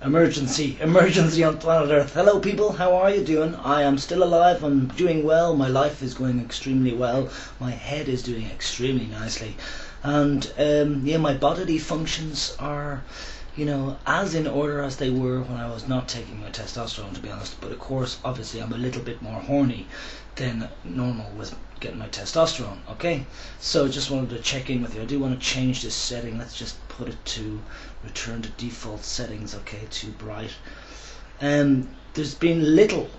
Emergency on planet Earth. Hello, people. How are you doing? I am still alive. I'm doing well. My life is going extremely well. My head is doing extremely nicely, and yeah, my bodily functions are, as in order as they were when I was not taking my testosterone, to be honest. But of course, obviously, I'm a little bit more horny than normal with getting my testosterone. Okay, so just wanted to check in with you. I do want to change this setting. Let's just put it to return to default settings. Okay, too bright. There's been little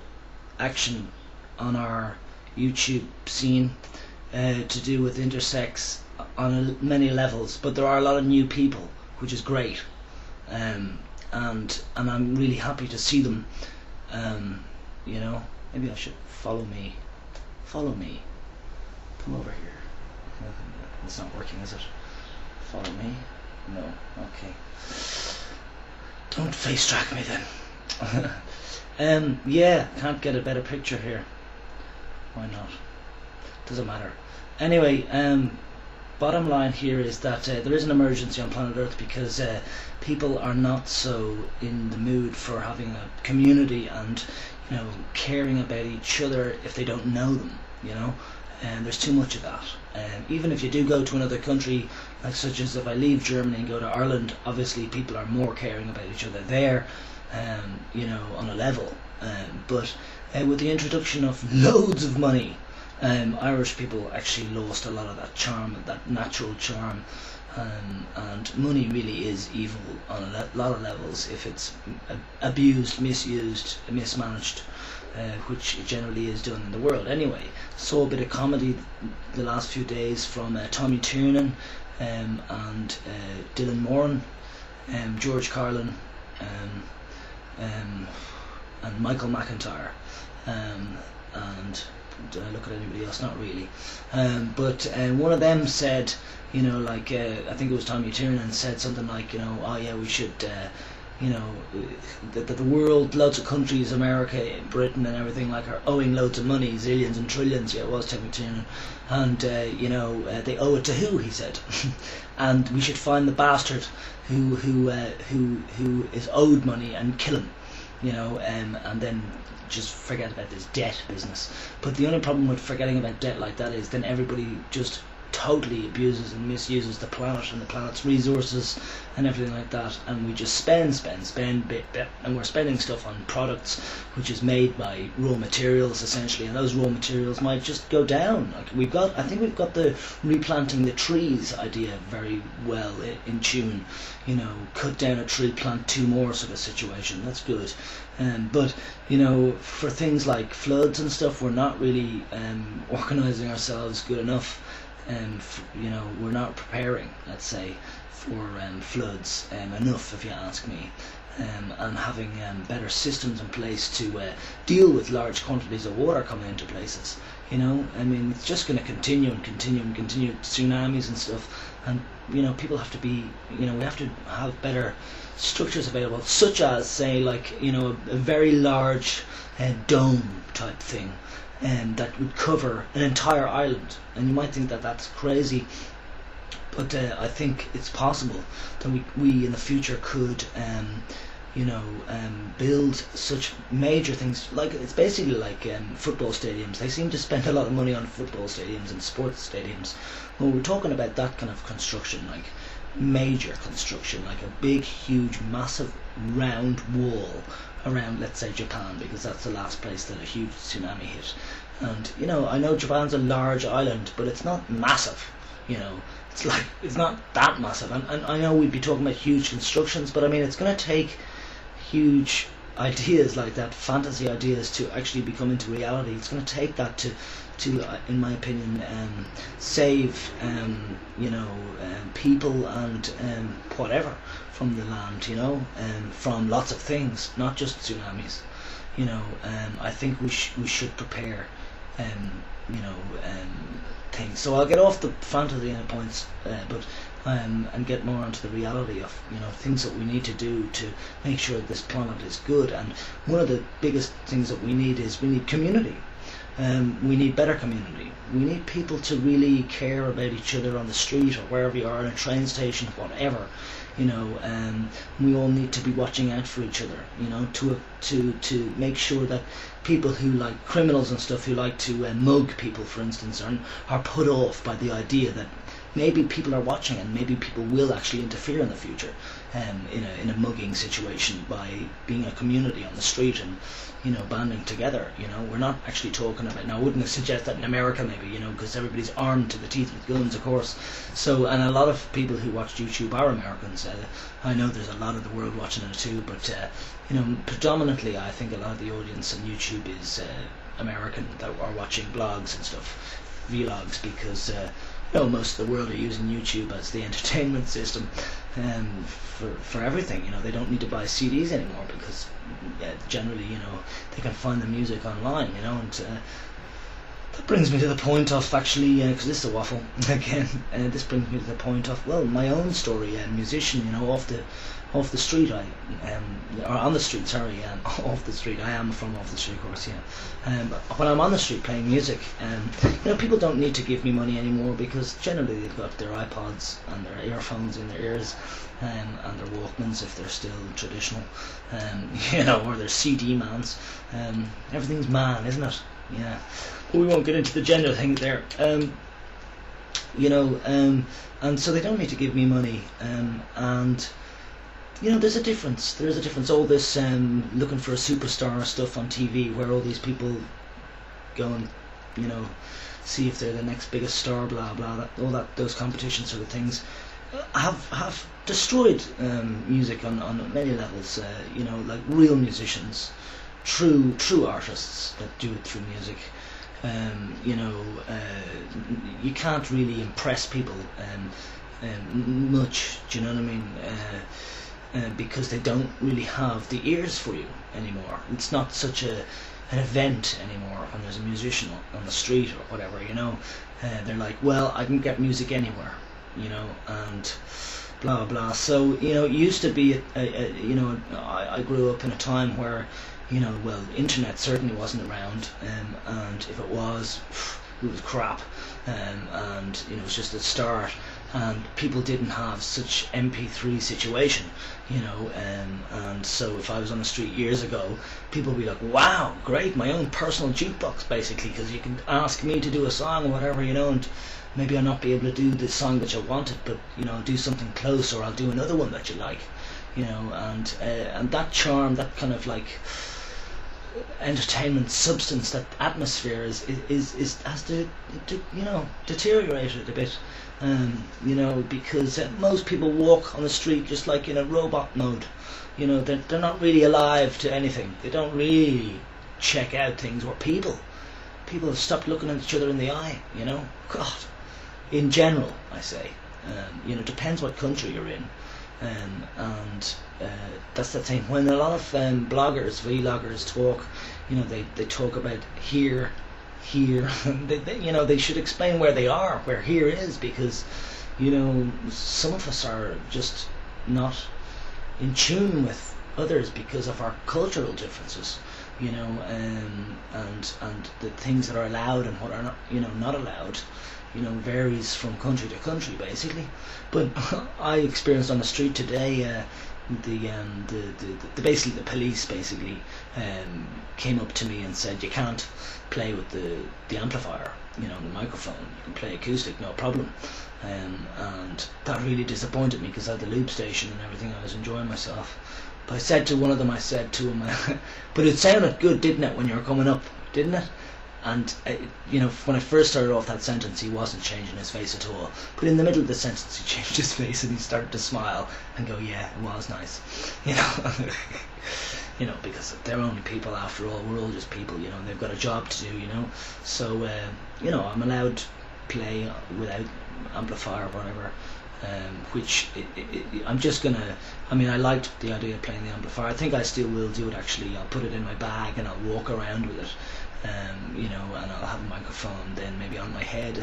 action on our YouTube scene to do with intersex on many levels, but there are a lot of new people, which is great, and I'm really happy to see them. Maybe I should follow me. Come over here. It's not working, is it? Follow me. No. Okay. Don't face track me then. Yeah, can't get a better picture here. Why not? Doesn't matter. Anyway, bottom line here is that there is an emergency on planet Earth because people are not so in the mood for having a community and caring about each other if they don't know them. And there's too much of that. Even if you do go to another country, like such as if I leave Germany and go to Ireland, obviously people are more caring about each other there, on a level. But with the introduction of loads of money, Irish people actually lost a lot of that charm, that natural charm. And money really is evil on a lot of levels if it's abused, misused, mismanaged, which generally is done in the world. Anyway, saw a bit of comedy the last few days from Tommy Tiernan and Dylan Moran, George Carlin, and Michael McIntyre, and did I look at anybody else? Not really. But one of them said, I think it was Tommy Tiernan, said something like, oh yeah, we should, that the world, loads of countries, America, Britain and everything, like, are owing loads of money, zillions and trillions. Yeah, it was Tommy Tiernan. And, they owe it to who, he said. And we should find the bastard who is owed money and kill him, and then just forget about this debt business. But the only problem with forgetting about debt like that is then everybody just totally abuses and misuses the planet and the planet's resources and everything like that, and we just spend, and we're spending stuff on products which is made by raw materials essentially, and those raw materials might just go down. Like I think we've got the replanting the trees idea very well in tune. Cut down a tree, plant two more sort of situation. That's good. But for things like floods and stuff, we're not really organising ourselves good enough. We're not preparing, let's say, for floods enough, if you ask me, and having better systems in place to deal with large quantities of water coming into places. It's just going to continue tsunamis and stuff, and people have to be, we have to have better structures available, such as, say, like, a very large dome type thing, that would cover an entire island. And you might think that that's crazy, but I think it's possible that we in the future could build such major things. Like, it's basically like football stadiums. They seem to spend a lot of money on football stadiums and sports stadiums. Well, we're talking about that kind of construction, like major construction, like a big, huge, massive round wall around, let's say, Japan, because that's the last place that a huge tsunami hit. And I know Japan's a large island, but it's not massive. It's not that massive. And I know we'd be talking about huge constructions, but I mean, it's going to take huge ideas like that, fantasy ideas, to actually become into reality. It's going to take that to in my opinion, save people and whatever from the land, from lots of things, not just tsunamis. I think we should prepare things. So I'll get off the fantasy points, but and get more onto the reality of things that we need to do to make sure this planet is good. And one of the biggest things that we need is community. We need better community. We need people to really care about each other on the street or wherever you are, in a train station, whatever. We all need to be watching out for each other. To make sure that people who, like criminals and stuff, who like to mug people, for instance, are put off by the idea that maybe people are watching and maybe people will actually interfere in the future, in a mugging situation, by being a community on the street and banding together. We're not actually talking about, now I wouldn't suggest that in America maybe, because everybody's armed to the teeth with guns, of course. So, and a lot of people who watch YouTube are Americans. I know there's a lot of the world watching it too, but predominantly I think a lot of the audience on YouTube is American, that are watching blogs and stuff, vlogs, because most of the world are using YouTube as the entertainment system for everything. They don't need to buy CDs anymore because generally, they can find the music online. And that brings me to the point of actually, because this is a waffle again. This brings me to the point of, well, my own story. Musician, off the street, or on the street, sorry, off the street. I am from off the street, of course, yeah. When I'm on the street playing music, people don't need to give me money anymore, because generally they've got their iPods and their earphones in their ears, and their Walkmans if they're still traditional, or their CD mans. Everything's man, isn't it? Yeah. But we won't get into the gender thing there. And so they don't need to give me money, and there's a difference. There is a difference. All this looking for a superstar stuff on TV, where all these people go and see if they're the next biggest star, blah blah, those competition sort of things, have destroyed music on many levels. Like real musicians, true artists that do it through music. You can't really impress people much. Do you know what I mean? Because they don't really have the ears for you anymore. It's not such an event anymore when there's a musician on the street or whatever. They're like, well, I can get music anywhere, and blah blah. So it used to be I grew up in a time where internet certainly wasn't around, and if it was crap, and it was just a start, and people didn't have such MP3 situation, and so if I was on the street years ago, people would be like, wow, great, my own personal jukebox, basically, because you can ask me to do a song or whatever, and maybe I'll not be able to do the song that you wanted, but I'll do something close, or I'll do another one that you like, and that charm, that kind of like entertainment substance, that atmosphere has deteriorated a bit, because most people walk on the street just like in a robot mode. They're not really alive to anything. They don't really check out things. Or people have stopped looking at each other in the eye. God, in general, I say. Depends what country you're in. And that's the thing. When a lot of bloggers, vloggers talk, they talk about here. they should explain where they are, where here is, because some of us are just not in tune with others because of our cultural differences, and the things that are allowed and what are not allowed, varies from country to country, basically. But I experienced on the street today, basically the police came up to me and said, you can't play with the amplifier, the microphone, you can play acoustic, no problem. And that really disappointed me, because I had the loop station and everything, I was enjoying myself. But I said to him, but it sounded good, didn't it, when you were coming up, didn't it? And when I first started off that sentence, he wasn't changing his face at all. But in the middle of the sentence, he changed his face and he started to smile and go, "Yeah, it was nice," because they're only people after all. We're all just people, and they've got a job to do, So I'm allowed to play without amplifier or whatever. Which I'm just gonna. I liked the idea of playing the amplifier. I think I still will do it. Actually, I'll put it in my bag and I'll walk around with it. And I'll have a microphone then maybe on my head,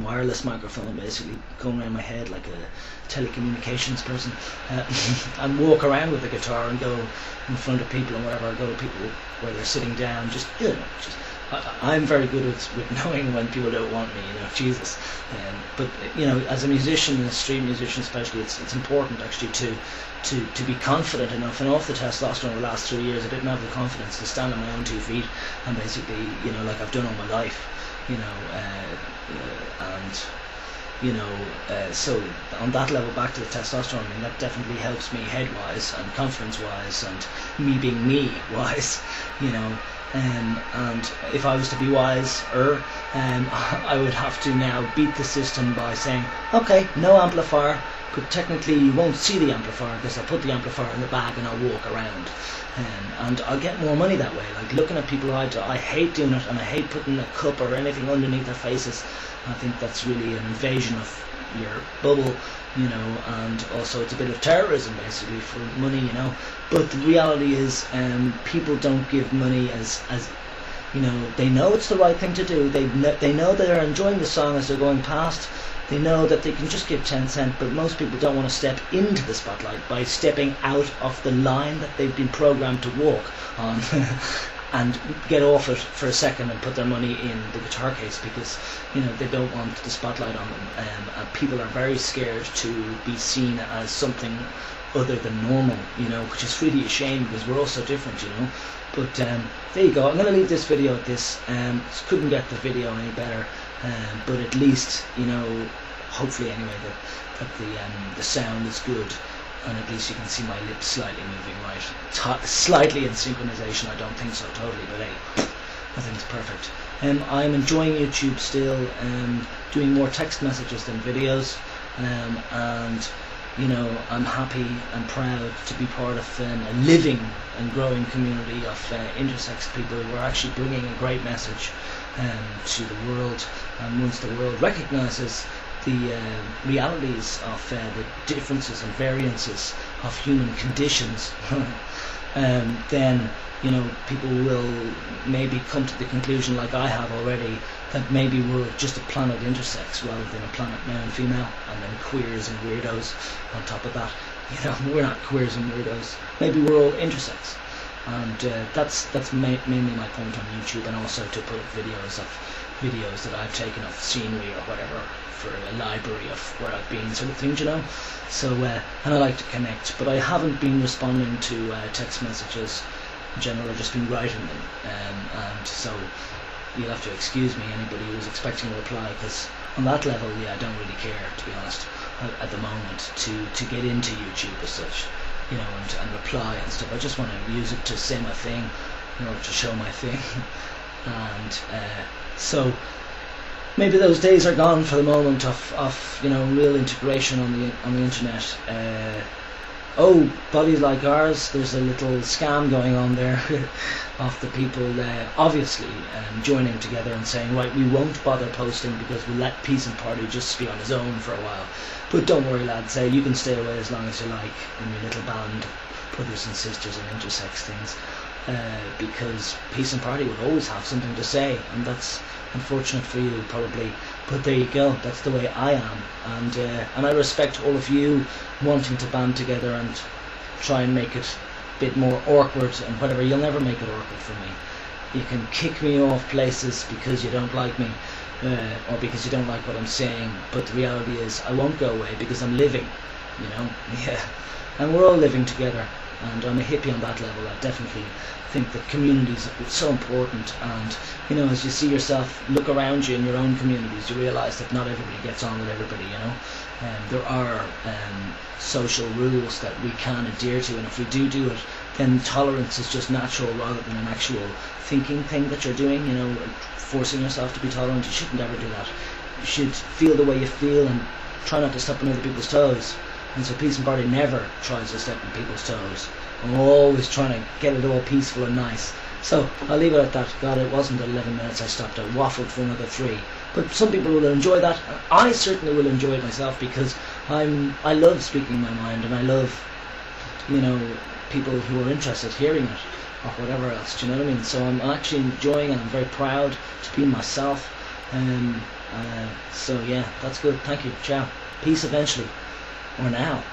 wireless microphone basically going around my head like a telecommunications person, and walk around with the guitar and go in front of people and whatever, go to people where they're sitting down, just I'm very good with knowing when people don't want me, Jesus. But as a musician, a street musician especially, it's important actually to be confident enough, and off the testosterone the last 3 years I didn't have the confidence to stand on my own 2 feet and basically, like I've done all my life, so on that level, back to the testosterone, that definitely helps me head-wise and confidence-wise and me being me-wise, and if I was to be wiser, I would have to now beat the system by saying, okay, no amplifier, but technically you won't see the amplifier because I'll put the amplifier in the bag and I'll walk around, and I'll get more money that way. Like looking at people, I hate doing it, and I hate putting a cup or anything underneath their faces. I think that's really an invasion of your bubble, and also it's a bit of terrorism basically for money, but the reality is people don't give money as they know it's the right thing to do. They know they're enjoying the song as they're going past. They know that they can just give 10 cents, but most people don't want to step into the spotlight by stepping out of the line that they've been programmed to walk on and get off it for a second and put their money in the guitar case because they don't want the spotlight on them, and people are very scared to be seen as something other than normal, which is really a shame because we're all so different, but there you go. I'm going to leave this video at this. Couldn't get the video any better, but at least hopefully anyway that the sound is good, and at least you can see my lips slightly moving right, slightly in synchronization. I don't think so totally, but hey, I think it's perfect. I'm enjoying YouTube still, doing more text messages than videos, and I'm happy and proud to be part of a living and growing community of intersex people who are actually bringing a great message to the world, and once the world recognises the realities of the differences and variances of human conditions, then people will maybe come to the conclusion, like I have already, that maybe we're just a planet intersex rather than a planet male and female, and then queers and weirdos on top of that. We're not queers and weirdos. Maybe we're all intersex, and that's mainly my point on YouTube, and also to put up videos that I've taken of scenery or whatever for a library of where I've been, sort of thing, So and I like to connect, but I haven't been responding to text messages in general. I've just been writing them, and so you'll have to excuse me, anybody who's expecting a reply, because on that level, I don't really care, to be honest, at the moment, to get into YouTube as such, and reply and stuff. I just want to use it to say my thing, in order to show my thing, and so maybe those days are gone for the moment of real integration on the internet. Oh, bodies like ours, there's a little scam going on there of the people obviously joining together and saying, right, we won't bother posting because we'll let Peace and Party just be on his own for a while. But don't worry, lads, you can stay away as long as you like in your little band, brothers and sisters and intersex things, because Peace and Party will always have something to say, and that's unfortunate for you probably, but there you go. That's the way I am, and I respect all of you wanting to band together and try and make it a bit more awkward and whatever. You'll never make it awkward for me. You can kick me off places because you don't like me, or because you don't like what I'm saying, but the reality is I won't go away because I'm living, and we're all living together, and I'm a hippie on that level. I definitely think that communities are so important, and as you see yourself, look around you in your own communities, you realise that not everybody gets on with everybody, there are social rules that we can adhere to, and if we do it, then tolerance is just natural rather than an actual thinking thing that you're doing, forcing yourself to be tolerant. You shouldn't ever do that. You should feel the way you feel and try not to step on other people's toes, and so Peace and Party never tries to step on people's toes. I'm always trying to get it all peaceful and nice. So I'll leave it at that. God, it wasn't 11 minutes I stopped. I waffled for another 3. But some people will enjoy that. I certainly will enjoy it myself because I love speaking my mind, and I love, people who are interested hearing it or whatever else. Do you know what I mean? So I'm actually enjoying, and I'm very proud to be myself. So yeah, that's good. Thank you. Ciao. Peace eventually, or now.